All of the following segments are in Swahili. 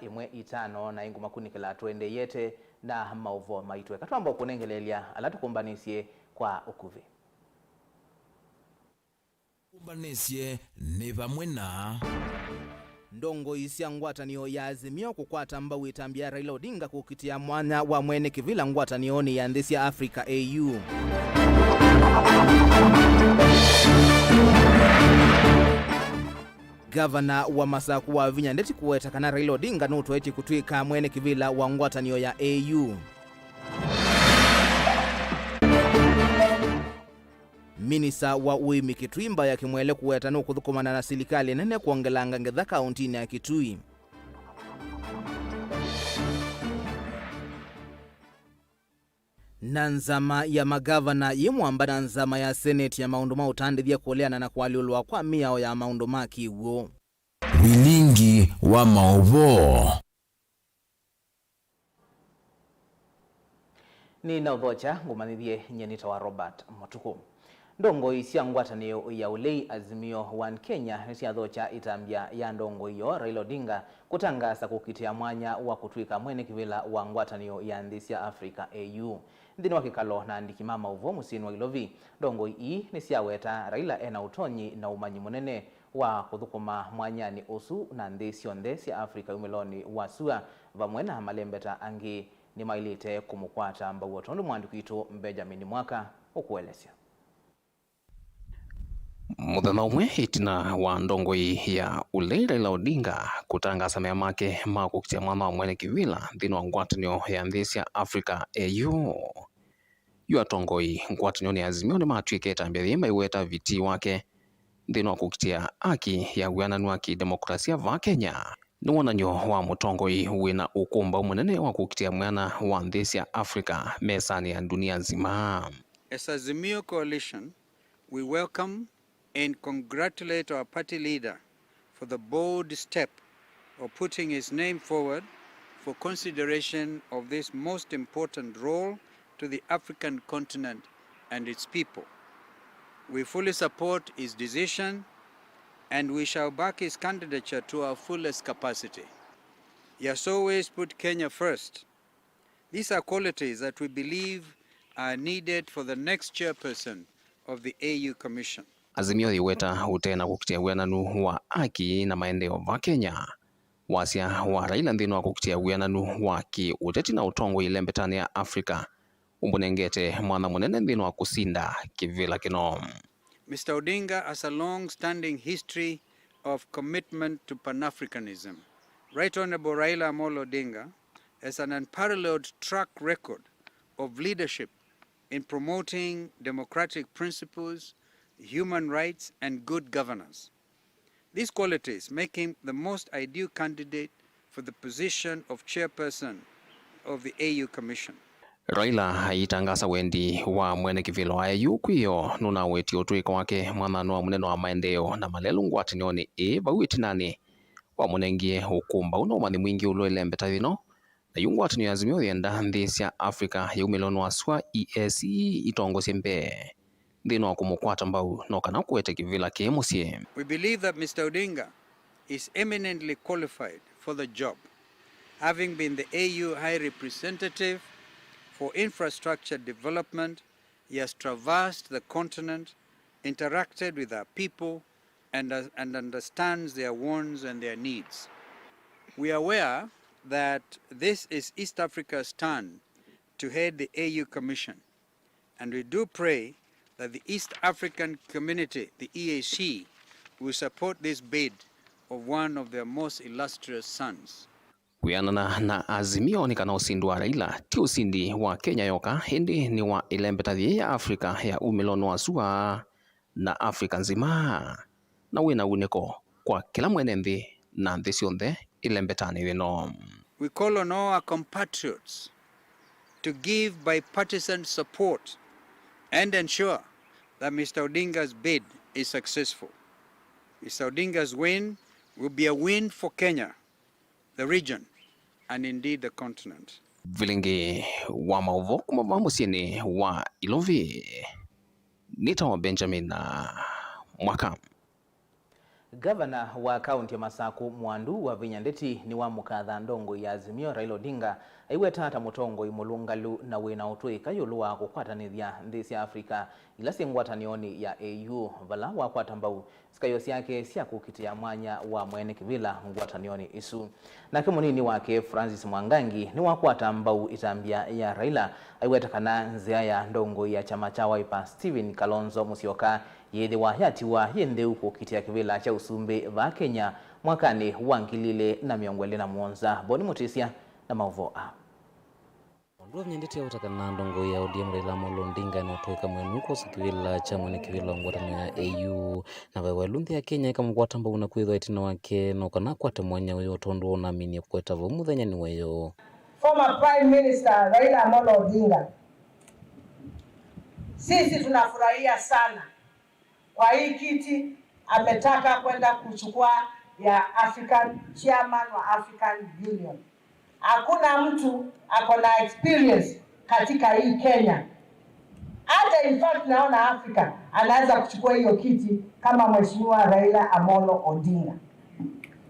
imwe itano na ingu makunikila twende yete na Mauvoo maitwe katwamba kunengelelia alatukumbanisye kwa ukuvi kumbanisye ni pamwe na ndongo isya ngwatanio ya Azimio kukwata mbau itambia Raila Odinga kukitia mwana wa mwene kivila ngwatanioni ya ndesi ya Africa AU. Gavana wa Masaku wa Vinya ndeti kuwetakana Raila Odinga nutweti kutwika mwene kivila wa ngwatanio ya AU. Minisa wa uimi Kitwimba ya kimwele kuwetanu kuthukumana na silikali nene kuongelanga ngedha kauntini ya Kitui. Na nzama ya magavana yimwamba na nzama ya Senate ya maundu mautandithia kuoleana na kualiulwa kwa miao ya maundu makiuo. Vilingi wa Mauvoo. Ni naudhocha ngumanithie nyenita wa Robert MUTUKU. Ndongo isya ngwatanio ya ulei Azimio One Kenya nisi adhocha itambia ya ndongo iyo Raila Odinga kutangasa kukitia mwanya wa kutwika mwene kivila wa ngwatanio ya ndisi ya Africa AU. Ndini wakikalo na andikima Mauvoo musini wa Ilovi. Ndongo ii nisi aweta Raila ena utonyi na umanyi munene wa kuthukuma mwanya ni osu na ndisi ondesi ya Africa umiloni wa sua vamwena malembeta angi ni mailite kumukwata mba uotondo mwandukitu Benjamin Mwaka ukuelesya. Muthenya umwe itina wa ndongoi ya ulei Raila Odinga kutangasa mea make ma kukitia mwana wa mwene kivila thini wa ngwatanio ya ndesi ya Africa AU. Yu atongoi ngwatanio ni Azimio ni matwike tambia thima iweta viti wake thini wa kukitia aki ya wiananu wa kidemokrasia va Kenya. Ni wonanyo wa mutongoi wina ukumba munene wa kukitia mwana wa ndesi ya Africa mesani ya dunia nzima. As Azimio Coalition, we welcome and congratulate our party leader for the bold step of putting his name forward for consideration of this most important role to the African continent and its people. We fully support his decision and we shall back his candidature to our fullest capacity. He has always put Kenya first. These are qualities that we believe are needed for the next chairperson of the AU Commission. Azimio iweta utena kukitia wiananu wa aki na maendeleo va Kenya. Wasia wa Raila nthini wa kukitia wiananu wa ki uteti na utongo ilembetani ya Afrika. Umbunengete mwana munene nthini wa kusinda kivila kino. Mr. Odinga has a long-standing history of commitment to Pan-Africanism. Right Honorable Raila Amolo Odinga has an unparalleled track record of leadership in promoting democratic principles, human rights, and good governance. These qualities make him the most ideal candidate for the position of chairperson of the AU Commission. Raila haitangasa wendi wa mwene kivila wa AU kwiyo nuna weti utwika wake mwanano wa muneno wa maendeo na malelu ngwatinioni vawiti nani wa munengie ukumba unomani mwingi uloelembeta vino na yungwatinio ya Azimio yenda ndesi ya Africa ya umiloni wa swa EAC itongosi mbe ndino wa kumukwata mbau nokana kuwete kivila kemusye. We believe that Mr. Odinga is eminently qualified for the job, having been the AU High Representative for Infrastructure Development. He has traversed the continent, interacted with our people, and understands their wants and their needs. We are aware that this is East Africa's turn to head the AU Commission, and we do pray that the East African community, the EAC, will support this bid of one of their most illustrious sons. Kuyanana na Azimio ni kana usindi wa Raila ti usindi wa Kenya yoka hindi ni wa ilembetathie ya Afrika ya umilono wa sua na Afrika nzima na wina uneko kwa kila mwene nthi na nthi sionthe ilembetani wino. We call on all our compatriots to give bipartisan support and ensure that Mr. Odinga's bid is successful. Mr. Odinga's win will be a win for Kenya, the region, and indeed the continent. Vilingi wa Mauvoo kumava musini wa Ilovi. Nita wa Benjamin Mwaka. Gavana wa kaunti ya Masaku Mwandu wa Vinyandeti ni wa mukatha ndongo ya Azimio Raila Odinga aiwetata mutongo imulungalu na wina utwika yulua kukwatanithia nthi cia Afrika ila ngwatanioni ya AU vala wa kwatambau sikayo syake cia kukitia mwanya wa mwene kivila ngwatanioni isu. Nake munini wake Francis Mwangangi ni wa kwatambau itambia ya Raila aiwetakana nzia ya ndongo ya chama cha Wiper Stephen Kalonzo Musyoka yethe wa yatiwa yendeu kukitia kivila cha usumbi va Kenya mwakani wa 2017. Boni Mutisia na Mauvoo. Ndio Vinyandeti utakana ndongo ya ODM Raila Odinga na utweka mwenuko sikivila cha mwene kivila ngwatano ya AU na wewe lundi ya Kenya ikamgwatamba unakwithwa itina wake no kana kwate mwanya uyo tondo onamini kweta vo muthenya ni weyo. Former Prime Minister Raila Odinga, sisi tunafurahia sana kwa hii kiti ametaka kwenda kuchukua ya African Chairman wa African Union. Hakuna mtu ako na experience katika hii Kenya. Hata in fact naona Afrika anaweza kuchukua hiyo kiti kama Mheshimiwa Raila Odinga.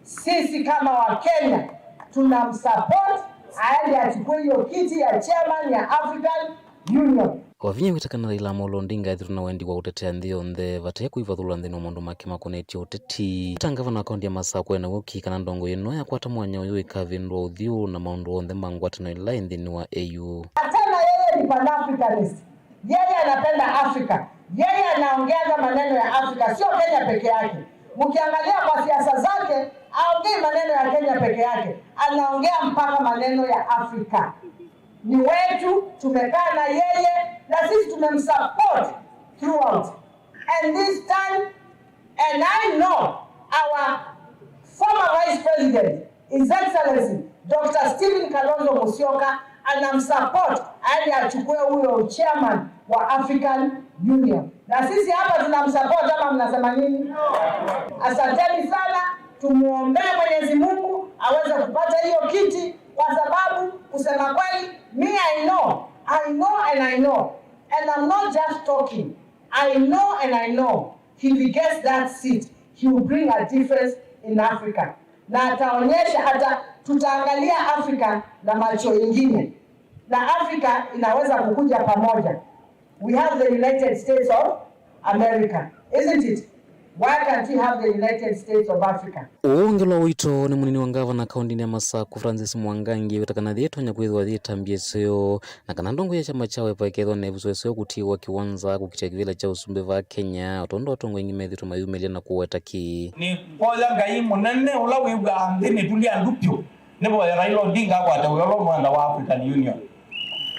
Sisi kama wa Kenya tunamsupport aende achukue hiyo kiti ya Chairman ya African Union. Wavinya witakana Raila Odinga ithiruna wendi wa utetea nthio nthe vate kuivathula nthini mundu make makonetio uteti tangavana akaunti ya Masaku ena guki kana ndongo ino ya kwata mwanya uyu ikavindwa uthiu na maundu onthe mangwatano ila nthini wa AU. Tena yeye ni Pan-Africanist. Yeye anapenda Afrika. Yeye anaongea maneno ya Afrika, sio Kenya peke yake. Mkiangalia kwa siasa zake haongei maneno ya Kenya peke yake, anaongea mpaka maneno ya Afrika. Ni wetu, tumekaa na yeye na sisi tumemsupport throughout. And this time, and I know our former Vice President, His Excellency Dr. Stephen Kalonzo Musyoka, anamsupport aende achukue huyo chairman wa African Union. Na sisi hapa tunamsupport ama mnasema nini? Asanteni sana, tumuombee Mwenyezi Mungu aweze kupata hiyo kiti kwa sababu kusema kweli I know and I'm not just talking. I know if he gets that seat he will bring a difference in Africa. Na ataonyesha hata tutaangalia Afrika na macho mengine. Na Afrika inaweza kukuja pamoja. We have the United States of America, isn't it? Why can't we have the United States of Africa? Ongelo wito ni munini wa gavana kaunti ya Masaku Francis Mwangangi wetakana thietonya kwithwa thitambie sio na kana ndongo ya chama cha Wiper kethwa na ebuso kutiwa kiwanza kukitia kivila cha usumbe va Kenya otondo otongo ingime tumayumelia na kuweta ki ni poza ngai munene ula wiga nthini tulia ndupyo nebo Raila Odinga kwata uyolo mwana wa African Union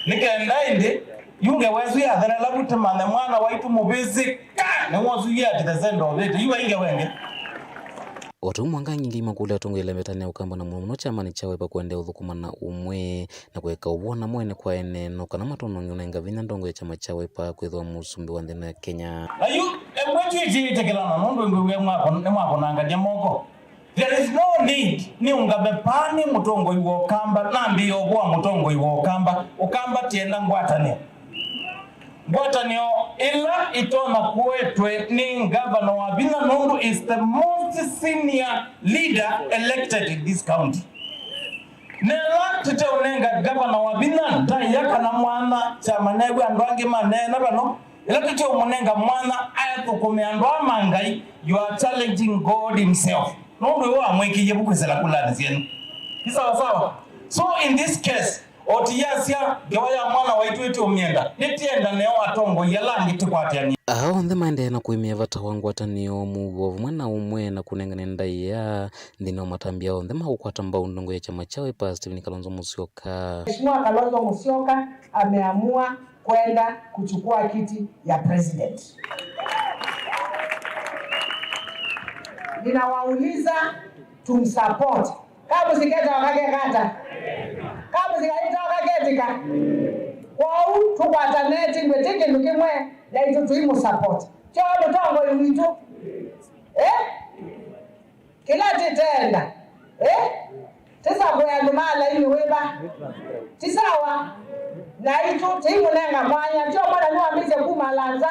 nikenda indi yunge wezu ya thana la butemane mwana waitu mubizika ne wozu ya tizendo lete yuwa inge wenge Watu Mwangangi ngima kule atongo ile metani ya ukamba na muno chama cha Wiper kwende uthukuma na umwe na kuweka ubona mwene kwa ene no kana matono ngionenga vinya ndongo ya chama cha Wiper kwithwa musumbi wa nthini ya Kenya. Ayu emwetu tekela na ndo ngwe mwako nanga moko. There is no need ni ungabe pani mutongo iwo kamba nambi obwa mutongo iwo kamba ukamba tienda ngwatane. Ngwatanio ila itona kuetwe ni governor wa Bina Nundu is the most senior leader elected in this county. Nela tete unenga governor wa Bina ndayaka na mwana chamanegwe andwange manena bano ila tete umunenga mwana ayatukume andwa mangai you are challenging God himself. Nundu wa mwiki yebukwesela kulani zenu. Sawa. So in this case otiyasia gewaya mwana waitu eti umienda nitienda neo atongo yalangi tukwatia onthe maende na kuimia vata wangwatanio Mauvoo mwana umwe na kunengane ndaiya ndino matambia onthe magukwatamba ndongo ya chama cha Wiper Stephen Kalonzo Musyoka. Mheshimiwa Kalonzo Musyoka ameamua kwenda kuchukua kiti ya president. Ninawauliza tumsupport. Kama siketa wakage kata. Kama siketa wakage tika. Kwao tukwataneti ngwetike ndukimwe na ito tuimu support. Cho mutongo yuitu. Kila titenda. Tisa kwa ndumala ili weba. Tisawa. Na ito timu nenga mwanya. Cho mwana nuwa mize kumalanza.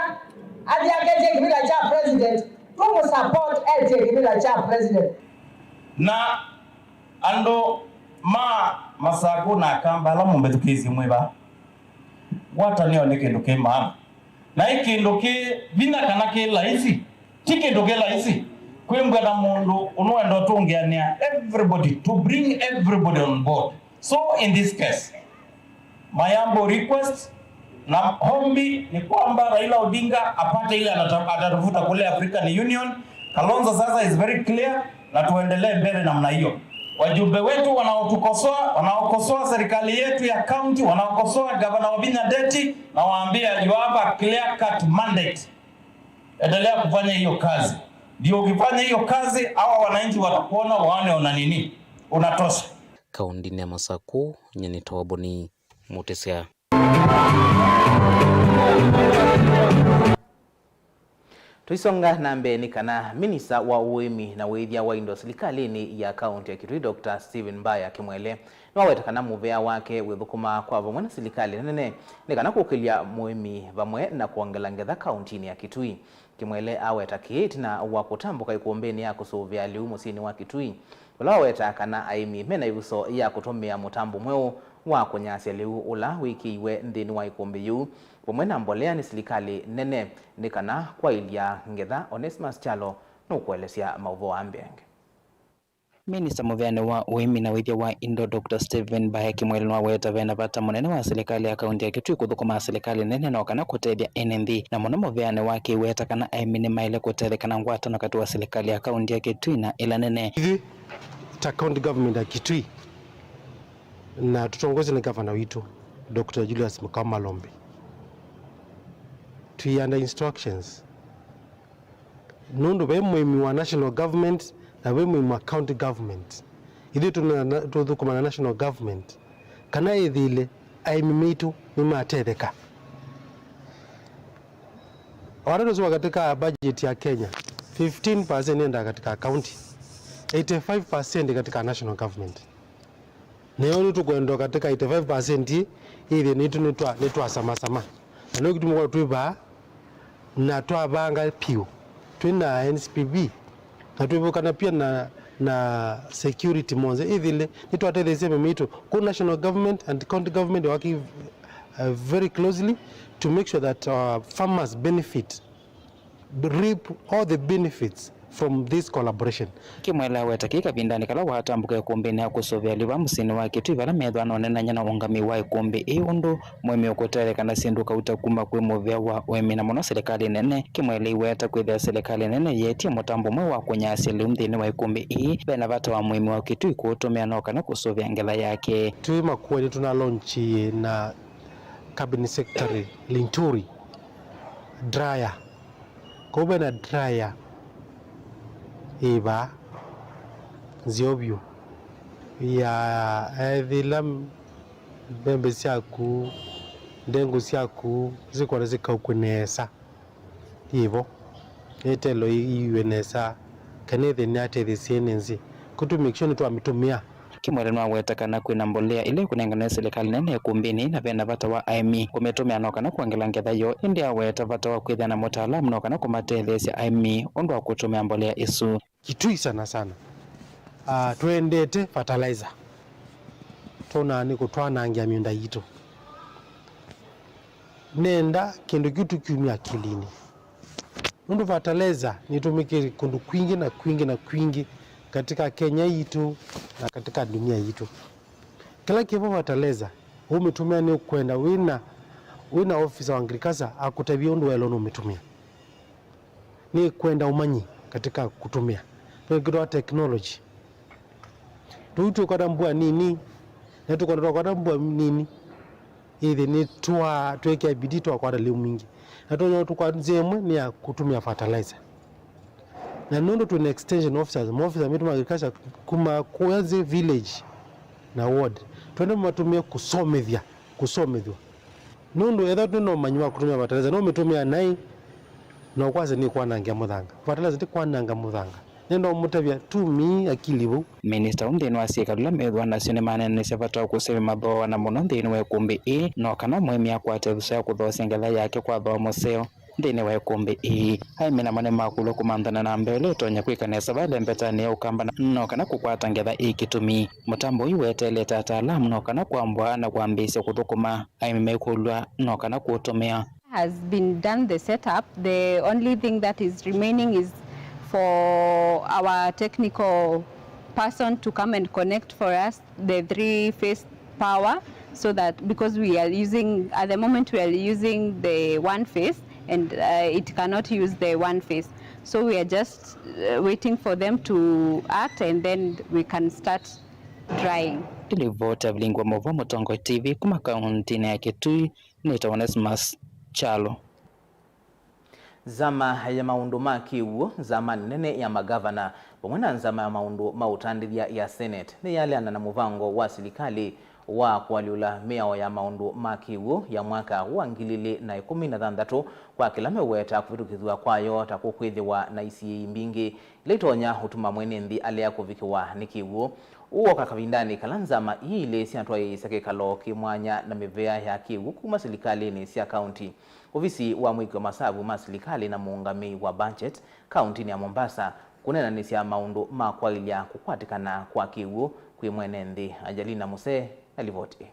Adi akeje kivila cha president. tumu support kibila cha president na ando masaku na kamba la mumbetukizi mwiba wata niyo kindu ke maana na kindu ke bina kana ke laisi kindu ke laisi kwembwa na mundu unoendo tungiania everybody to bring everybody on board. So in this case my humble request na hombi ni kwamba Raila Odinga apate ile atatafuta kule African Union. Kalonzo sasa is very clear na tuendelee mbele namna hiyo. Wajumbe wetu wanaokosoa serikali yetu ya county, wanaokosoa gavana wa Vilingi, na waambia you have a clear cut mandate. Endelea kufanya hiyo kazi. Ndio ukifanya hiyo kazi hawa wananchi watakuona waone una nini. Unatosha. Kaunti ya Masaku nyeni tawaboni mutesea. Tuisonga na mbeni kana minisa wa uemi na weithia wa indo silikalini ya kaunti ya Kitui Dr. Stephen Mbaya kimwele na wetakana muvea wake withukuma kwa vamwe na silikali nene nikana kukilia muemi vamwe na kuongelangetha kaunti ya Kitui. Kimwele aweta kieti na wakutambuka ikuombeni ya kusuvia liu musini wa Kitui ula weta kana aimi mena yuso ya kutumia mutambu mweo wa kunyasya liu ula wiki iwe ndini wa ikumbi yu kumwena mbolea ni silikali nene nikana kwa ilia ngetha Onesmus Chalo nukuelesya Mauvoo ambenge. Minista muveane wa uimi na withia wa indo Dr. Stephen Mbaya kimwele na weta vena vata munene wa serikali ya kaunti ya Kitui kuthukuma serikali nene na wakana kutethia NND na muno muveane wake weta kana aimini maile kutethekana ngwatano kati wa serikali ya kaunti ya Kitui na ila nene ta county government ya Kitui na tutongozi na governor witu Dr. Julius Mukamalombi to under instructions nundu bemwe wa national government na bemwe wa county government ili tuthukuma na national government kana ithile aimimitu mimatetheka wanadozo katika budget ya Kenya 15% enda katika county 85% katika national government. Neo tukwenda katika 85% ili nitwa sama. Na kitu mwa tuiba na twabanga piu. Twina NSPB. Na tuibuka pia na security monze ili nitwatele sema mito ku national government and county government working very closely to make sure that farmers reap all the benefits from this collaboration. Kimwela wetakika vindani kala watambuka kumbeni ya kusovya liwa musini wa Kitui vala medwa anonena nyana wangami wa ikumbi undu mwemi ukutereka na sinduka utakuma kwe muvya wa wemi na muno serikali nene. Kimwela iweta kwithia serikali nene yetia mutambo mwe wa kunyasi liumthini wa ikumbi bena vata wa mwemi wa Kitui kutumia noka na kusovya ngela yake. Tui makuweni tuna launchi na cabinet secretary Linturi dryer kobe na dryer iba ziobyo ya ethila mbembe siaku ndengu siaku zikora zikaukunesa ivo etelo iwenesa kanethe nyate thisienenzi kutu make sure nitwa mitumia. Kimwele nwa wetakana kwina mbolea ile kunengana serikali nene ya kumbini na vena vata wa IMI kumetumia noka na kuangela ngetha yo indi aweta vata wa kwithia na mutaalamu noka na kumatethesya IMI undu wa kutumia mbolea isu. Kitui sana tuendete fertilizer tona ni kutwanangia miunda yitu nenda kindu kitu kiumia akilini undu fertilizer nitumike kundu kwingi katika Kenya yitu na katika dunia yitu. Kila kipo fertilizer umetumia ni kwenda wina officer wa agriculture akutabia undu welo umetumia ni kwenda umanyi katika kutumia kwa technology tuitu kwa mbua nini na tuko kwa mbua nini ili ni tuweke bidii kwa leo mingi na tunyo tukwa nzemwe ni ya kutumia fertilizer na nondo tu extension officers officer mitu agriculture kuma kuanze village na ward twende matumia kusomethia nondo etha tuno manywa kutumia fertilizer no metumia nai no kwaze ni kwanangia muthanga fertilizer ti kwananga muthanga nendo mutavya tumi akilivu. Minister umthini wa sikalula methwa nacio ni manene cia kuseve mathoa na muno nthini wa ikumbi no kana mwemi akwate thusa ya kuthosya ngetha yake kwa thoa museo ndini wa ikumbi ii haimina mane makulo kumandana na mbele tonya kwikanesa vale mbetani ya ukamba no kana kukwata ngetha ikitumi mutambo uyu weteleta ataalamu no kana kwambwa na kwambisya kuthukuma haimimekulwa no kana kutumia has been done the setup. The only thing that is remaining is for our technical person to come and connect for us the 3-phase power, so that because we are using at the moment we are using the 1 phase and it cannot use the 1 phase, so we are just waiting for them to act and then we can start drying. Tilivota Vilingi wa Mauvoo Mutongo TV kuma kaunti ya Kitui Onesmus Chalo. Zama ya maundu makiwu zama nene ya magavana pamwe nzama ya maundu mautandithia ya Senate ni yale ana na muvango wa serikali wa kualiula miao ya maundu makiwu ya mwaka wa 2016 kwa kila meweta kuvitukithwa kwayo takukwithiwa na isi mbingi litonya utuma mwene nthi alea kuvikiwa nikiwu uo kakavindani kalanzama ile siatwa isake kalo kimwanya na mivea ya kiwu kuma serikali ni sia county. Ofisi wa mwiki wa masabu ma serikali na muungami wa budget county ni ya Mombasa kunena ni sia maundu makwailia kukwatikana kwa kiwu kwi mwene nthi. Ajalina Muse alivoti.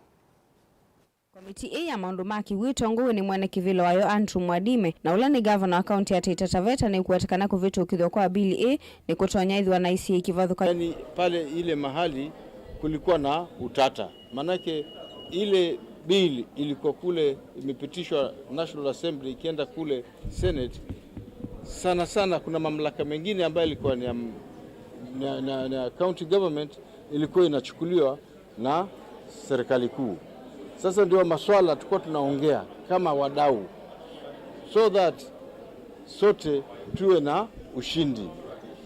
Komiti ya maundu maki witongo ni mwene kivilo wayo Andrew Mwadime na ula ni governor wa county ya Taita Taveta ni kuwatikana kuvitu kidho kwa bili ni kutonya idhwa na isi ikivadhuka. Yani pale ile mahali kulikuwa na utata. Manake ile bill ilikuwa kule imepitishwa National Assembly ikienda kule Senate. Sana kuna mamlaka mengine ambayo ilikuwa ni county government ilikuwa inachukuliwa na serikali kuu. Sasa ndio maswala tulikuwa tunaongea kama wadau so that sote tuwe na ushindi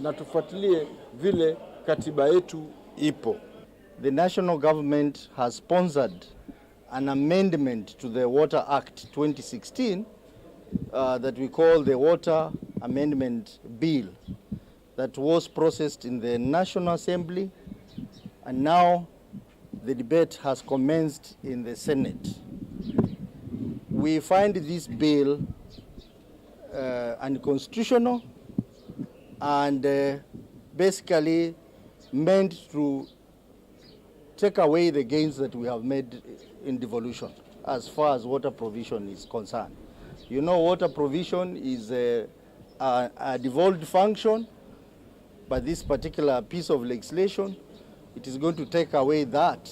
na tufuatilie vile katiba yetu ipo. The national government has sponsored an amendment to the Water Act 2016 that we call the Water Amendment Bill that was processed in the National Assembly, and now the debate has commenced in the Senate. We find this bill unconstitutional and basically meant to take away the gains that we have made in devolution as far as water provision is concerned. You know, water provision is a devolved function, but this particular piece of legislation, it is going to take away that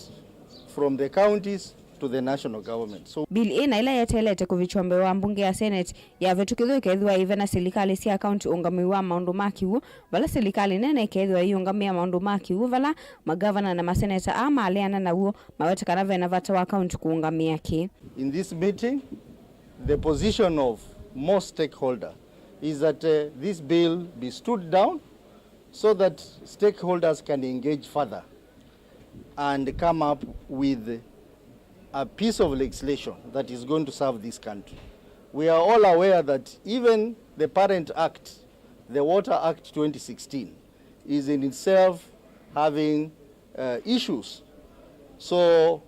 from the counties to the national government. So bill ina ila yetelete kuvichombe wa mbunge ya Senate ya vetukidho ikethwa ive na serikali sia county ungami wa maundu makiwu vala serikali nene ikethwa ungami ya maundu makiwu vala magavana na maseneta ama aliana na uo mawetekana vena vata wa county kuungamia ki. In this meeting, the position of most stakeholders is that this bill be stood down so that stakeholders can engage further and come up with a piece of legislation that is going to serve this country. We are all aware that even the parent act, the Water Act 2016, is in itself having issues. So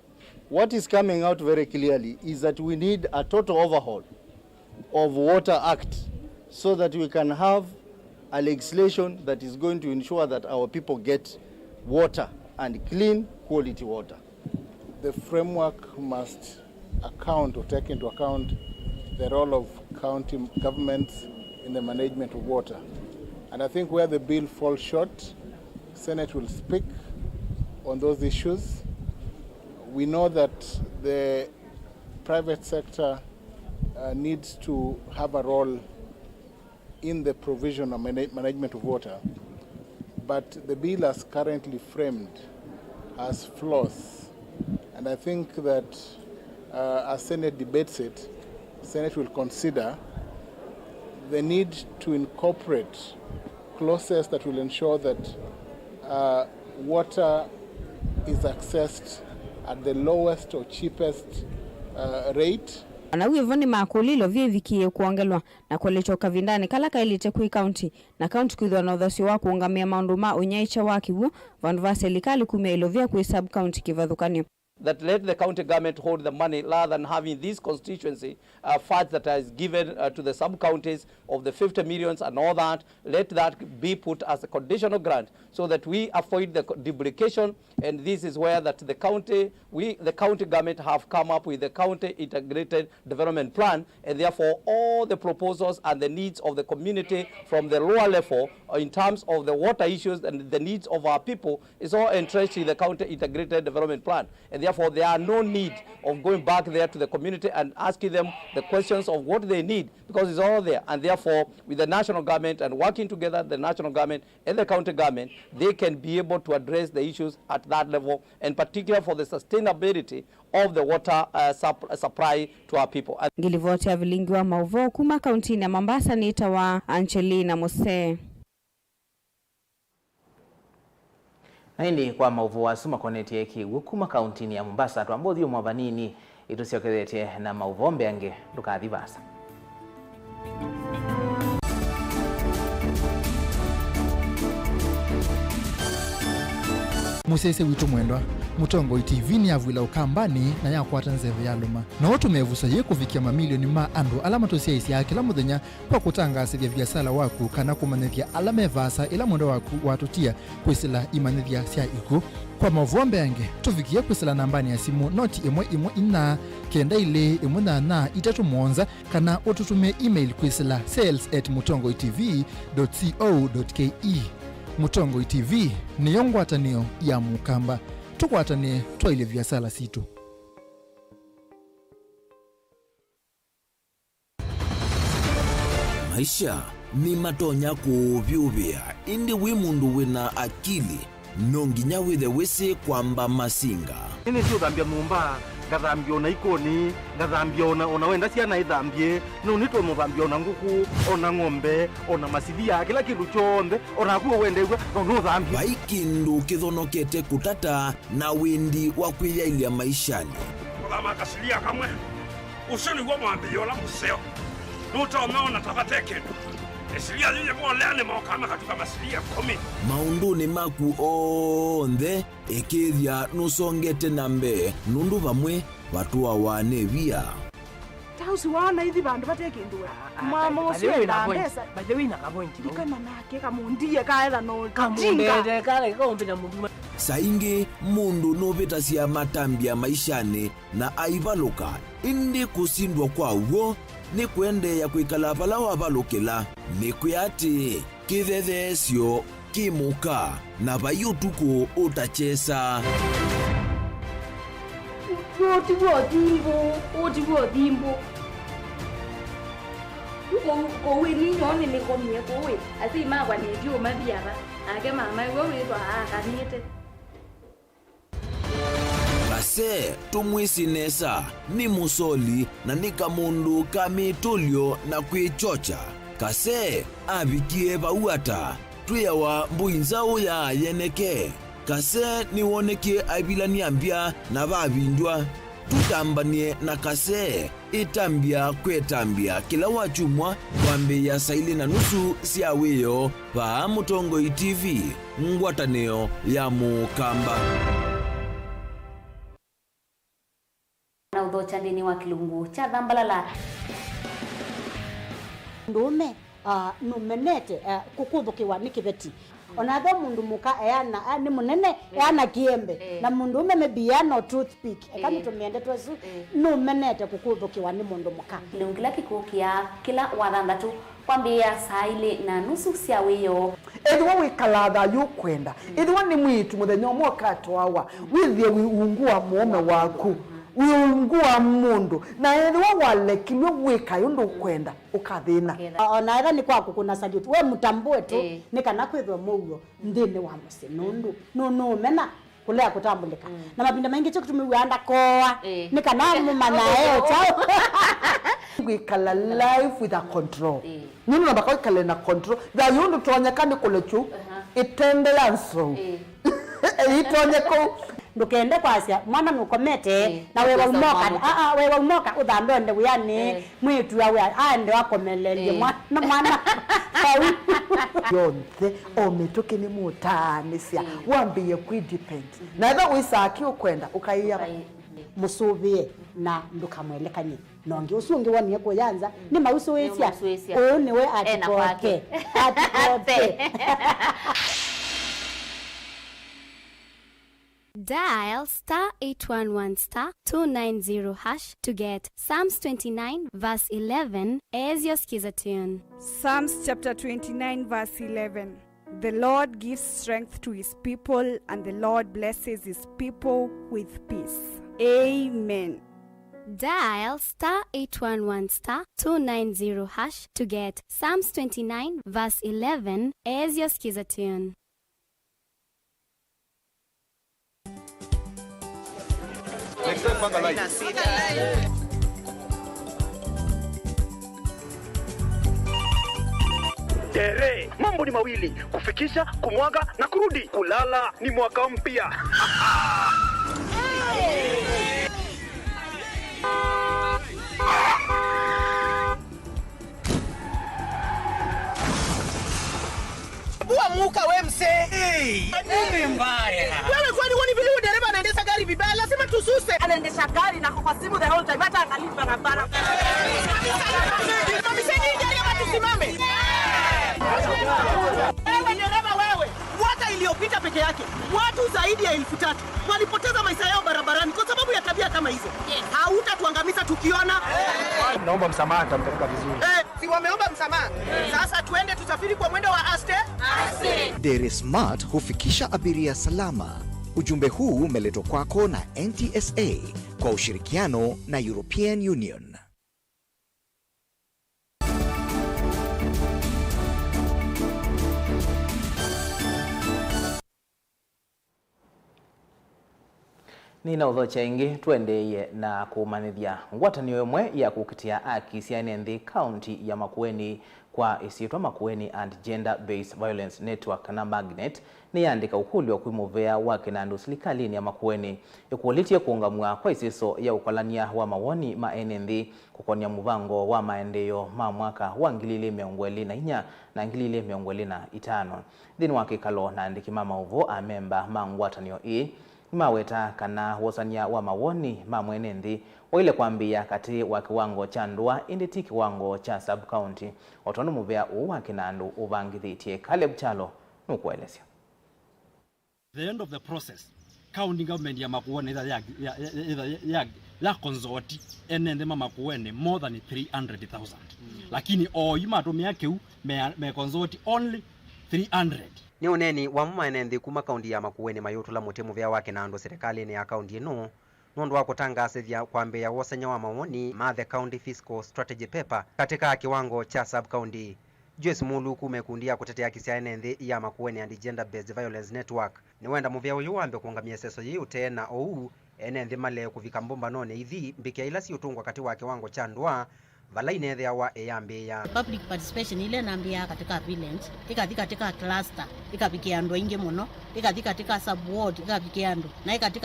what is coming out very clearly is that we need a total overhaul of Water Act so that we can have a legislation that is going to ensure that our people get water and clean quality water. The framework must account or take into account the role of county governments in the management of water. And I think where the bill falls short, Senate will speak on those issues. We know that the private sector needs to have a role in the provision of management of water, but the bill as currently framed has flaws. And I think that as Senate debates it, Senate will consider the need to incorporate clauses that will ensure that water is accessed at the lowest or cheapest rate. Na uyo voni makulilo vivikie kuongelwa na kulechoka vindani kala kailite kui county na county kuidwa na udhasi wa kuungamia maundu ma unyaicha wakiwu vandu va serikali kumia ilovia kui sub county kivadhukani. that let the county government hold the money rather than having this constituency funds that is given to the sub-counties of the 50 millions and all that. Let that be put as a conditional grant so that we avoid the duplication. And this is where that the county government have come up with the county integrated development plan, and therefore all the proposals and the needs of the community from the lower level in terms of the water issues and the needs of our people is all entrenched in the county integrated development plan. And therefore there are no need of going back there to the community and asking them the questions of what they need, because it's all there. And therefore with the national government and working together, the national government and the county government, they can be able to address the issues at that level, and particularly for the sustainability of the water supply to our people. Ngilivoti ya Vilingi wa Mauvoo kuma kaunti ya Mombasa, nitawa Angelina Mose. Naindi kwa Mauvoo wasuma koneti eki wukuma kaunti ya Mombasa tuambothi mwavanini itusiokezete na Mauvoo mbeange ndukathibasa. Musese witu mwendwa Mutongo TV ni avwila ukambani na yakwata nzeve ya luma na watu mevusa ye kufikia mamilioni ma andu alama tosia isi ya kila muthenya kwa kutangasa vya biasala waku kana kumanethia alama evasa ila mwendo waku watutia kwisila imanethia sia iku. Kwa Mauvoo mbeange tufikia kwisila nambani ya simu noti imwe ina kenda ile imwe na itatu mwonza kana ututume email kwisila sales@mutongotv.co.ke. Mutongo TV ni yongwatanio ya mukamba tukwatanie twaile vyasala situ. Maisha ni matonya kuvyuvia indi wimundu wina akili nonginya withe wisi kwamba masinga. Nini sio dhambia mumba ngathambia ona ikoni ngathambia ona wenda ciana ithambie no nitwe muthambia ona nguku ona ng'ombe ona masithia kila kindu chonde ona kuo wende igwa no thambia baikindu kithonokete kutata na windi wa kwiyailia maishani. Kama kasilia kamwe usoni gwa mwambio la museo nutaona tabateke esilia yeye mwalene maokama katika masilia 10 maunduni maku onthe ekithia nusongete nambe nundu vamwe watu awanevia tausi wana hithi bandu batekindua mama usio na pesa baje wina ka point dikana nake kamundie kaela no kamundie kale kombe na mundu saingi mundu novita cia matambia maishani na aivaluka indi kusindwa kwa uo ni kwende ya kuikala pala wavalukila ni kuyati kithethesyo kimuka na vayutuku utachesa Otiwo dimbo kowe ni nyone ni komye kowe ati magwa ni dio mabiara ake mama wewe ndo akanite base tumwisinesa ni musoli na nika mundu kamitulio na kwichocha kase abikie bauata tuyawa mbuinzao ya yeneke kase ni woneke abilani ambia na babindwa tutambanie na kase itambia kwetambia kila wachumwa wambe ya saili na nusu siaweyo pa Mutongo TV ngwataneo ya mukamba na udhocha ndini wa kilungu cha dhambalala ndume numenete kukuthukiwa ni kibeti onatho mundu muka eana ni munene eana kiembe na mundu ume mebiano toothpick kama tumiende twesu numenete kukuthukiwa ni mundu muka lungila kikukia kila wathandatu kwambia saile na nusu cia wiyo edwa wikalatha yukwenda edwa ni mwitu muthenya mwakato wawa withie wiungua muome waku wiungua mundu na edwa walekilwe wika yundu kwenda ukathina ona era ni kwaku kuna salute we mutambue tu ni kana kwithwa muyo ndini wa musinundu no mena kulea kutambulika na mabinda mengi cyo kutumiwanda koa ni kana mumana eo chao wikala life with a control nini nabako ikale na control da yundu tuonyekane kule chu itende lanso itonyeko ndukende kwasya mwana nukomete na wewe umoka wewe umoka udambonde uyani mwitu yawe ande wakomelelie mwana yonthe omituki ni mutanisia wambiye kwidepend na eba wisaki ukwenda ukaiya musubie na ndukamwelekanye nongi usungi waniye kuyanza ni mausuwisya uniwe atikoke Dial *811*290# to get Psalms 29 verse 11 as your skiza tune. Psalms chapter 29 verse 11. The Lord gives strength to his people, and the Lord blesses his people with peace. Amen. Dial *811*290# to get Psalms 29 verse 11 as your skiza tune. Tere, mambo ni mawili, kufikisha, kumwaga na kurudi. Kulala ni mwaka mpya. Muka we mse. Nini mbaya? Wewe kwani wani vile dereva anaendesha gari vibaya lazima tususe. Anaendesha gari na kwa simu the whole time hata angalia barabara. Mamiseni gari ama tusimame. Wewe dereva wewe. Mwaka iliyopita peke yake watu zaidi ya 1000 walipoteza maisha yao barabarani kwa sababu ya tabia kama hizo. Hautatuangamiza tukiona. Naomba msamaha, tamtamka vizuri. Si wameomba msamaha. Sasa tuende tusafiri kwa mwendo wa aste. Dere Smart hufikisha abiria salama. Ujumbe huu umeletwa kwako na NTSA kwa ushirikiano na European Union. Nina udhocha ingi tuendeye na kumanithia ngwatanio imwe ya kukitia aki cianenthi county ya Makueni kwa isiitwa Makueni and Gender Based Violence Network na Magnet ni yandika ukulio kwimuvea wake na andu silikalini ya Makueni ikulitie kuungamwa kwa isiso ya ukolania wa mawoni maenenthi kukonia muvango wa maendeleo ma mwaka wa 2024 na 2025 thini wake kalo na andiki Mauvoo amemba mangwatanio maweta kana wosania wa mawoni mamwenenthi waile kwambia kati wa kiwango cha ndwa inditi kiwango cha sub county otono muvea uwa kinandu uvangithitie Caleb Chalo nukuelesya. The end of the process county government ya Makueni ya konzoti enende Makueni more than 300,000 lakini yumatumia kiu me konzoti only 300. Ni uneni wa mmaenenthi kuma kaunti ya Makueni mayutula mutemu vya wake na ando serikali ni ya kaunti ino nundu wa kutangasithia kwambia wosanya wa mawoni ma the county fiscal strategy paper katika kiwango cha sub county. Joyce Mulu kumekundia kutetea kisianenthi ya Makueni and Gender Based Violence Network ni wenda muvya uyu wambe kuungamia seso yiu tena ou enenthi male kuvika mbomba none ithi mbikia ila si utungwa kati wa kiwango cha ndwa vala inethea wa eyambia public participation ile nambia katika village ikathi katika cluster ikapikia ndo ingi muno ikathi katika sub ward ikapikia ndo na ikathi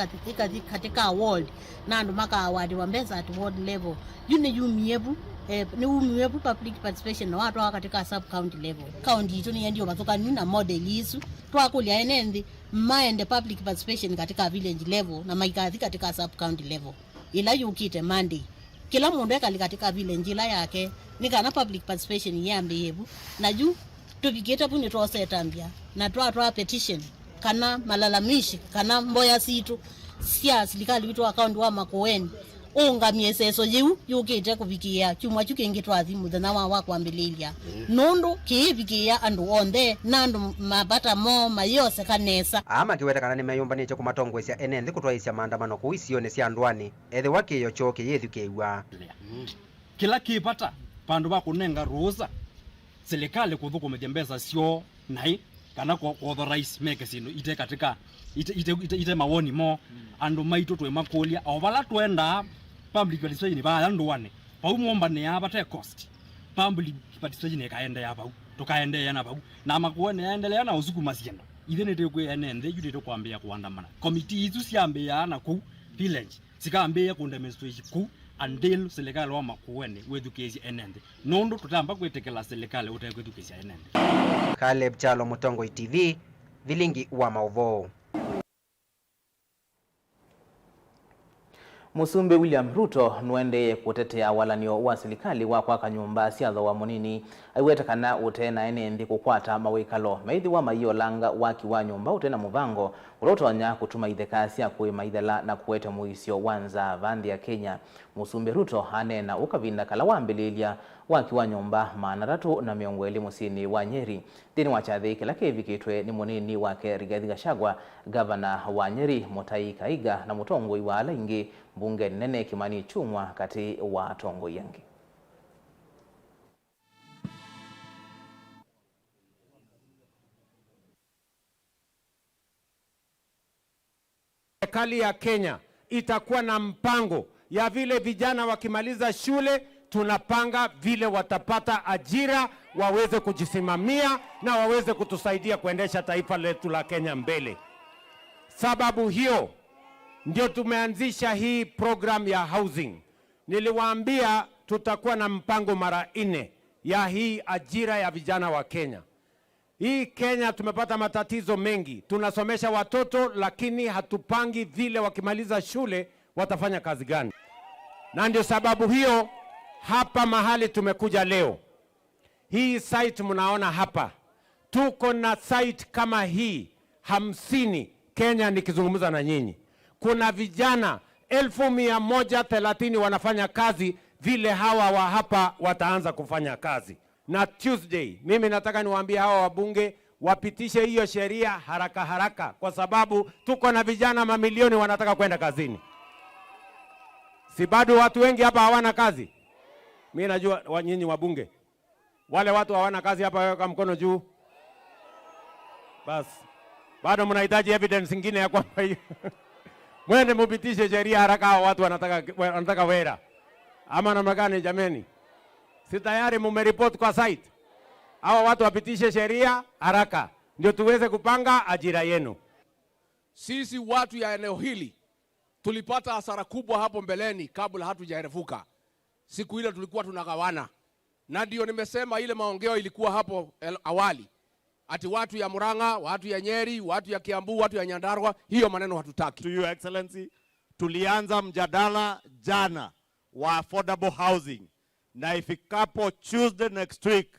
katika ward na ndo maka award wa mbeza at ward level yuni yumiebu ni umiebu public participation na watu katika sub county level county hizo ni ndio matoka nina model hizo twakulia enenthi maende public participation katika village level na maikathi katika sub county level ila yukite Monday kila mundu ekali katika vile njila yake nikana public participation yambe yebu na juu tupigeta puni twasetambia na twa petition kana malalamishi kana mboya situ sia serikali vitu account wa Makueni ungamie seso yiu yukite kuvikia chumwa chukengi twazimu thana wa kwambililia nundu kivikia andu onde nandu mabata mo mayose kanesa ama kiwetekana ni mayumba nicho kumatongwesya enenthi kutwaisya maandamano kuisione sia ndwani ethe wakiyo choke yethukeiwa kila kipata pandu ba kunenga ruza serikali kuthukumithia mbesa sio nai kana kwa authorize make sino ite katika ite mawoni mo andu maitu twe makulia ovala twenda public participation ba ndwane pau momba ne abate cost public participation ikaende ya pau tukaende yana pau na Makueni yaendelea na usukuma siendo ithe nä kwe enende yu nä kwambia kuandamana komiti izu ciambia na ku village cikambia ku demonstration ku until serikali wa makueni wethukicie enende nundu tutamba kwitikila serikali utekwethukicia enende. Caleb Chalo, Mutongo TV, Vilingi wa Mauvoo. Musumbe William Ruto nwende kutetea walanio wa serikali wa kwaka nyumba ciatho wa munini aiwetekana utena enendi kukwata mawikalo maithi wa maiyo langa waki wa nyumba utena muvango urotonya kutuma ithekasi akwe maithela na kuwete muisio wanza vandi ya Kenya. Musumbe Ruto anena ukavinda kala wambililia waki wa nyumba 320 musini wa Nyeri thini wa chathi kila kivikitwe ni munini wake Rigathi Gachagua, gavana wa Nyeri Mutahi Kahiga na Mutongoi wa Vilingi mbunge nene Kimani Ichung'wa kati wa Tongoi yangi. Serikali ya Kenya itakuwa na mpango ya vile vijana wakimaliza shule tunapanga vile watapata ajira, waweze kujisimamia na waweze kutusaidia kuendesha taifa letu la Kenya mbele. Sababu hiyo ndio tumeanzisha hii program ya housing. Niliwaambia tutakuwa na mpango mara 4 ya hii ajira ya vijana wa Kenya. Hii Kenya tumepata matatizo mengi. Tunasomesha watoto lakini hatupangi vile wakimaliza shule watafanya kazi gani. Na ndio sababu hiyo hapa mahali tumekuja leo. Hii site mnaona hapa. Tuko na site kama hii 50 Kenya nikizungumza na nyinyi. Kuna vijana 1130 wanafanya kazi vile hawa wa hapa wataanza kufanya kazi. Na Tuesday, mimi nataka niwaambie hawa wabunge wapitishe hiyo sheria haraka haraka kwa sababu tuko na vijana mamilioni wanataka kwenda kazini. Si bado watu wengi hapa hawana kazi? Mimi najua nyinyi wabunge. Wale watu hawana kazi hapa weka mkono juu. Bas. Bado mnahitaji evidence nyingine ya kwamba hiyo. Mwende mupitishe sheria haraka hawa watu wanataka wera. Ama namna gani jameni? Si tayari mumeripoti kwa site? Hawa watu wapitishe sheria haraka ndio tuweze kupanga ajira yenu. Sisi watu ya eneo hili tulipata hasara kubwa hapo mbeleni kabla hatujaerevuka. Siku ile tulikuwa tunagawana. Na ndio nimesema ile maongeo ilikuwa hapo awali. Ati watu ya Murang'a, watu ya Nyeri, watu ya Kiambu, watu ya Nyandarua, hiyo maneno hatutaki. To your excellency, tulianza mjadala jana wa affordable housing. Na ifikapo Tuesday next week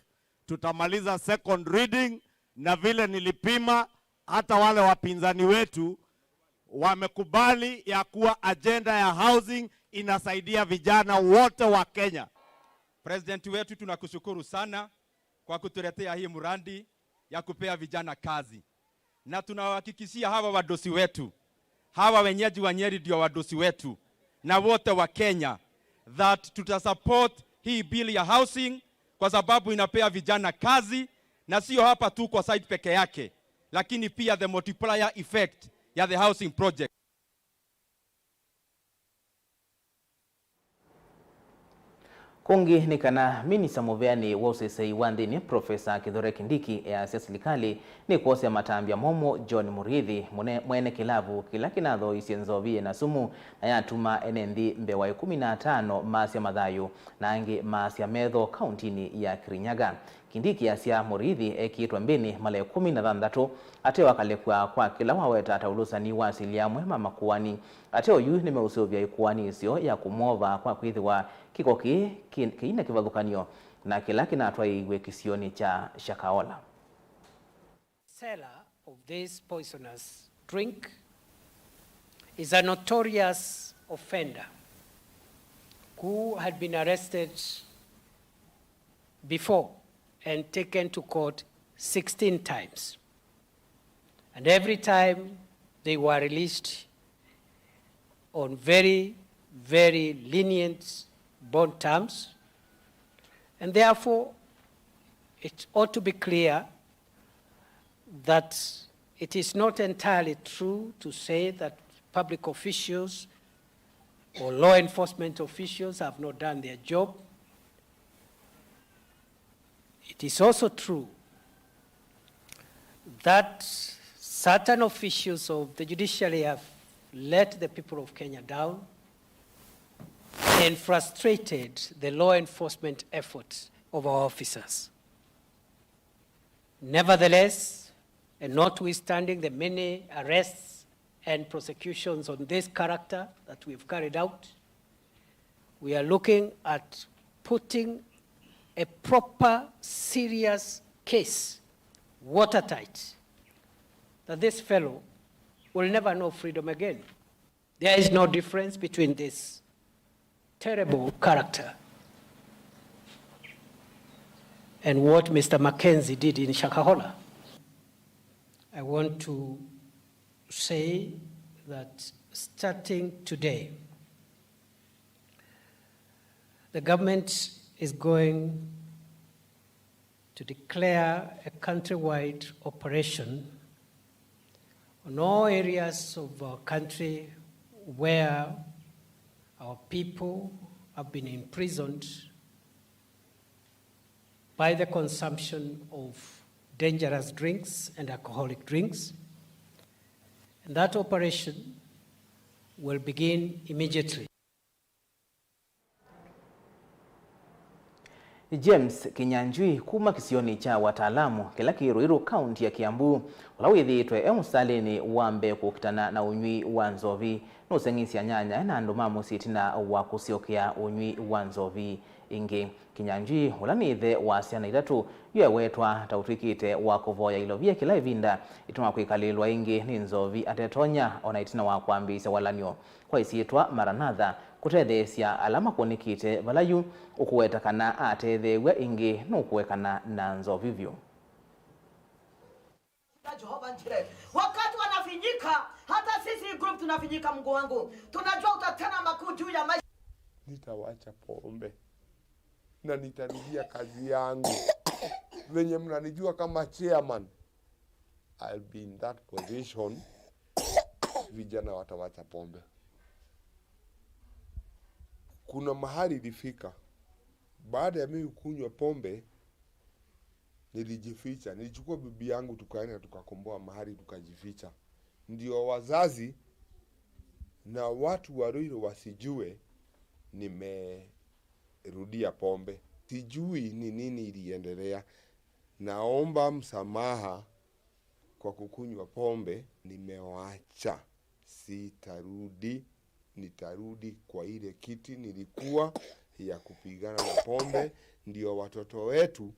tutamaliza second reading, na vile nilipima hata wale wapinzani wetu wamekubali ya kuwa agenda ya housing inasaidia vijana wote wa Kenya. President wetu tunakushukuru sana kwa kutuletea hii muradi ya kupea vijana kazi. Na tunawahakikishia hawa wadosi wetu, hawa wenyeji wa Nyeri ndio wadosi wetu na wote wa Kenya, that tutasupport hii bill ya housing kwa sababu inapea vijana kazi, na sio hapa tu kwa site peke yake, lakini pia the multiplier effect ya the housing project. Kungi ni kana minisa muveani wa usesei wa nthini Profesa Kithure Kindiki ya serikali ni kuosya matambia momo John Muriithi mwene kilavu kila kinatho isienzovie na sumu na yatuma enendi mbewa 15 masya mathayu na angi masya metho kauntini ya Kirinyaga. Kindiki asya Muriithi ekitwa mbini mala 16 ateo kalekwa kwa kila waweta ataulusani wa asilia mwema makuani ateo yu nimeusuvya ikuani isio ya kumova kwa kwithiwa kiko kiina kivathukanio na kila kinatwa igwe kisioni cha Shakahola. Seller of this poisonous drink is a notorious offender who had been arrested before and taken to court 16 times. And every time they were released on very, very lenient bond terms. And therefore, it ought to be clear that it is not entirely true to say that public officials or law enforcement officials have not done their job. It is also true that certain officials of the judiciary have let the people of Kenya down and frustrated the law enforcement efforts of our officers. Nevertheless, and notwithstanding the many arrests and prosecutions on this character that we've carried out, we are looking at putting a proper, serious case, watertight, that this fellow will never know freedom again. There is no difference between this terrible character and what Mr. Mackenzie did in Shakahola. I want to say that starting today, the government is going to declare a countrywide operation on all areas of our country where our people have been imprisoned by the consumption of dangerous drinks and alcoholic drinks. And that operation will begin immediately. James Kinyanjui kuma kisioni cha wataalamu kila Kiruiru kaunti ya Kiambu ulawithitwe emusalini wambe kukitana na unywi wa nzovi nuseng'isia nyanya na andu mamusitina wa kusiokea unywi wa nzovi ingi. Kinyanjui ulanithe wa ciana ithatu yue wetwa tautwikite wa kuvoya ilovia kila ivinda ituma kwikalilwa ingi ni nzovi atetonya ona itina wa kwambisya walanyo kwa isiitwa Maranatha kutetheesya alama kuonikite valayu ukuwetakana atethewe ingi nukuwekana na nzovivyo. Wakati wanafinyika hata sisi group tunafinyika, Mungu wangu, tunajua utatena makuu juu ya maisha. Nitawacha pombe na nitarudia kazi yangu. Venye mnanijua kama chairman, I'll be in that position. Vijana watawacha pombe. Kuna mahali ilifika baada ya mimi kunywa pombe, nilijificha. Nilichukua bibi yangu tukaenda tukakomboa mahali tukajificha, ndio wazazi na watu wa Ruiru wasijue nimerudia pombe. Sijui ni nini iliendelea. Naomba msamaha kwa kukunywa pombe. Nimewacha, sitarudi. Nitarudi kwa ile kiti nilikuwa ya kupigana na pombe, ndio watoto wetu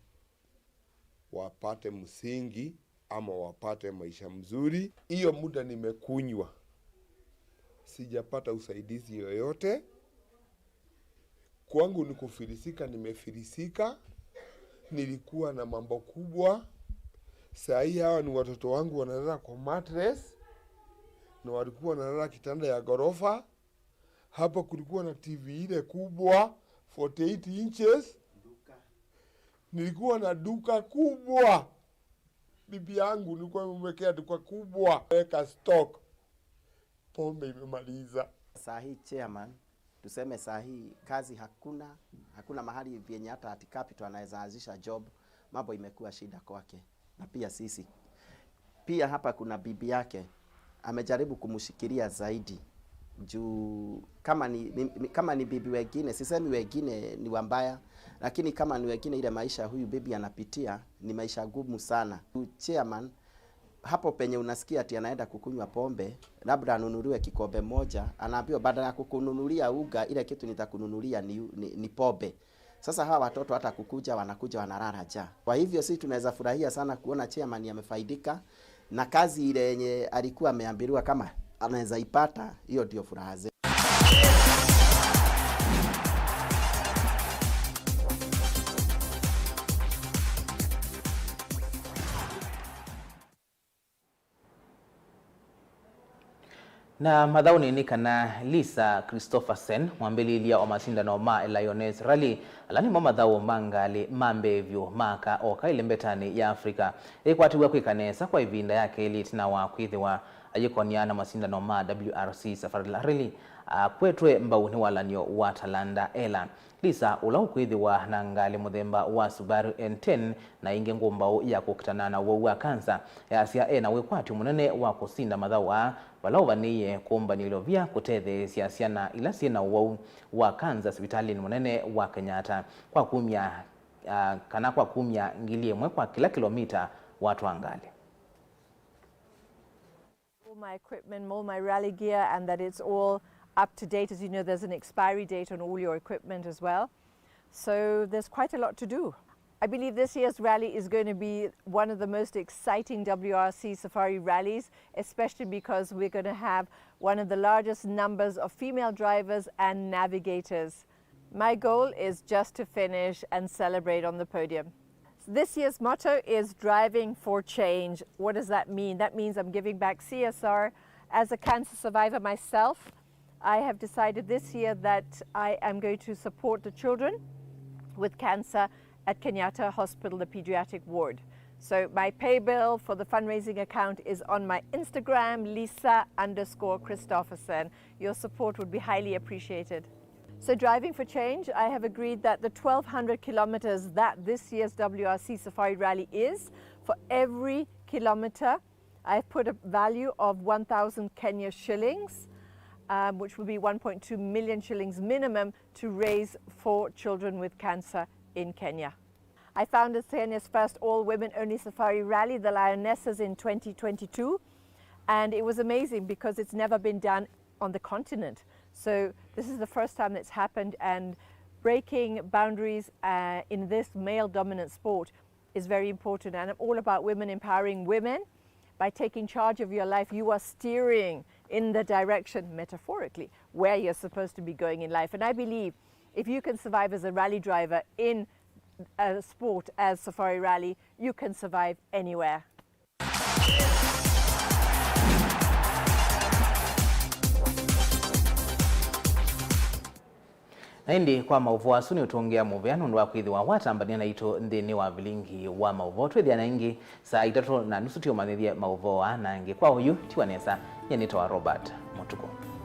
wapate msingi ama wapate maisha mzuri. Hiyo muda nimekunywa, sijapata usaidizi yoyote. Kwangu ni kufilisika, nimefilisika. Nilikuwa na mambo kubwa. Saa hii hawa ni watoto wangu wanalala kwa mattress, na walikuwa wanalala kitanda ya gorofa. Hapa kulikuwa na TV ile kubwa 48 inches. Nilikuwa na duka kubwa. Bibi yangu nilikuwa nimewekea duka kubwa, weka stock. Pombe imemaliza. Saa hii chairman, tuseme saa hii kazi hakuna mahali vyenye hata ati capital anaweza anzisha job. Mambo imekuwa shida kwake na pia sisi. Pia hapa kuna bibi yake amejaribu kumshikilia zaidi. Juu kama ni bibi wengine, sisemi wengine ni wambaya, lakini kama ni wengine, ile maisha huyu bibi anapitia ni maisha gumu sana. Chairman, hapo penye unasikia ati anaenda kukunywa pombe, labda anunuliwe kikombe moja, anaambiwa badala ya kukununulia uga, ile kitu nitakununulia ni pombe. Sasa hawa watoto hata wanakuja wanalala njaa. Kwa hivyo sisi tunaweza furahia sana kuona chairman amefaidika na kazi ile yenye alikuwa ameambiwa kama anaweza ipata. Hiyo ndio furaha zetu. Na madhauni ni kana Lisa Christopherson mwambililia wa mashindano ma Lioness Rally alani mamadhao mangali mambevyo maka oka ile mbetani ya Afrika ekwatiwa kwikanesa kwa ivinda yake ili tina wa kwithiwa ayikonia na mashindano ma WRC Safari Rally kwetwe mbauni walanio wa Talanda ela Lisa ula ukwithiwa na ngali muthemba wa Subaru N10 na ingi ngumbao ya kukitana na wa kansa yasia ena wikwati munene wa kusinda mathawa wala uvaniye kumbanilo vya kutetheesya ciana ila ciena uwau wa kansa sipitalini munene wa Kenyatta kwa kumya ngili imwe kwa kila kilomita watu angali. All my equipment, all my rally gear, and that it's all up to date. As you know, there's an expiry date on all your equipment as well. So there's quite a lot to do. I believe this year's rally is going to be one of the most exciting WRC safari rallies, especially because we're going to have one of the largest numbers of female drivers and navigators. My goal is just to finish and celebrate on the podium. This year's motto is driving for change. What does that mean? That means I'm giving back CSR. As a cancer survivor myself, I have decided this year that I am going to support the children with cancer at Kenyatta Hospital, the pediatric ward. So my pay bill for the fundraising account is on my Instagram, Lisa_Christofferson. Your support would be highly appreciated. So driving for change, I have agreed that the 1,200 kilometers that this year's WRC Safari Rally is, for every kilometer, I've put a value of 1,000 Kenya shillings, which will be 1.2 million shillings minimum to raise for children with cancer in Kenya. I founded Kenya's first all-women-only safari rally, the Lionesses, in 2022, and it was amazing because it's never been done on the continent. So this is the first time that's happened, and breaking boundaries in this male-dominant sport is very important. And I'm all about women empowering women. By taking charge of your life, you are steering in the direction, metaphorically, where you're supposed to be going in life. And I believe if you can survive as a rally driver in a sport as Safari Rally, you can survive anywhere. Naindi kwa Mauvoo asuni utongea muveano ndo wakwithiwa watambania na ito nthini wa Vilingi wa Mauvoo twithia na ingi saa 3:30 tio manithie Mauvoo na ingi kwa huyu tiwanesa nyenito wa Robert MUTUKU.